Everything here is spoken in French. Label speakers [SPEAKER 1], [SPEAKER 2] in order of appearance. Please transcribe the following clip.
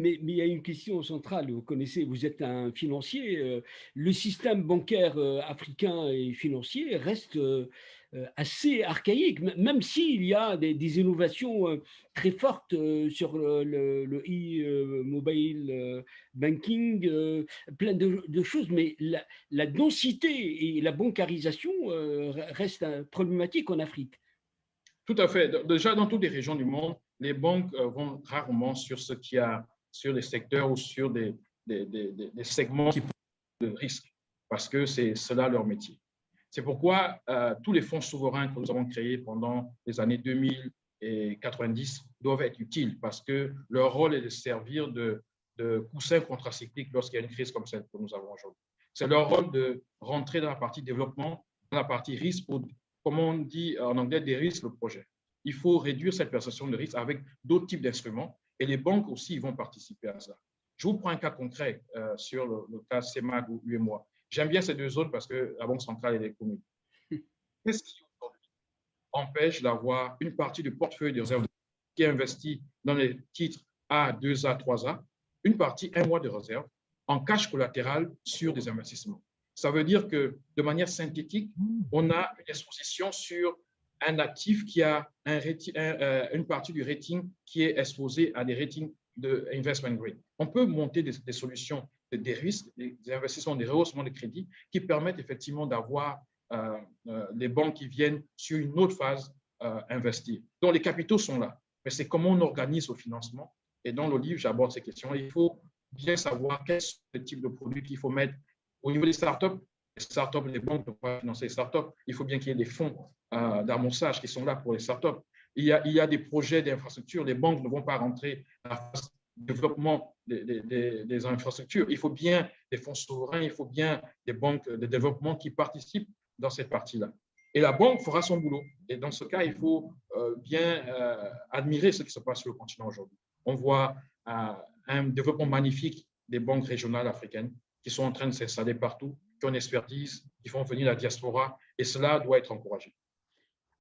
[SPEAKER 1] Mais il y a une question centrale, vous connaissez, vous êtes un financier, le système bancaire, africain et financier reste, assez archaïque, même s'il y a des innovations, très fortes, sur le mobile, banking, plein de choses, mais la densité et la bancarisation, reste, problématique en Afrique.
[SPEAKER 2] Tout à fait. Déjà, dans toutes les régions du monde, les banques vont rarement sur ce qu'il y a, sur les secteurs ou sur des segments qui posent de risque, parce que c'est cela leur métier. C'est pourquoi tous les fonds souverains que nous avons créés pendant les années 2000 et 90 doivent être utiles, parce que leur rôle est de servir de coussin contracyclique lorsqu'il y a une crise comme celle que nous avons aujourd'hui. C'est leur rôle de rentrer dans la partie développement, dans la partie risque, pour, comme on dit en anglais, des risques le projet. Il faut réduire cette perception de risque avec d'autres types d'instruments, et les banques aussi vont participer à ça. Je vous prends un cas concret sur le cas CEMAG ou UEMOA. J'aime bien ces deux zones parce que la Banque centrale est commune. Qu'est-ce qui aujourd'hui empêche d'avoir une partie du portefeuille de réserve qui est investi dans les titres A, 2A, 3A, une partie, un mois de réserve, en cash collatéral sur des investissements? Ça veut dire que de manière synthétique, on a une exposition sur un actif qui a une partie du rating qui est exposée à des ratings de investment grade. On peut monter des solutions, des risques, des investissements, des rehaussements de crédit qui permettent effectivement d'avoir les banques qui viennent sur une autre phase investir. Donc, les capitaux sont là, mais c'est comment on organise le financement. Et dans le livre, j'aborde ces questions. Il faut bien savoir quel type de produits qu'il faut mettre au niveau des startups. Les startups, les banques ne peuvent pas financer les startups. Il faut bien qu'il y ait des fonds d'amorçage qui sont là pour les startups. Il y a des projets d'infrastructure. Les banques ne vont pas rentrer dans la phase de développement des infrastructures. Il faut bien des fonds souverains, il faut bien des banques de développement qui participent dans cette partie-là. Et la banque fera son boulot. Et dans ce cas, il faut bien admirer ce qui se passe sur le continent aujourd'hui. On voit un développement magnifique des banques régionales africaines qui sont en train de s'installer partout, qui ont une expertise, qui font venir la diaspora, et cela doit être encouragé.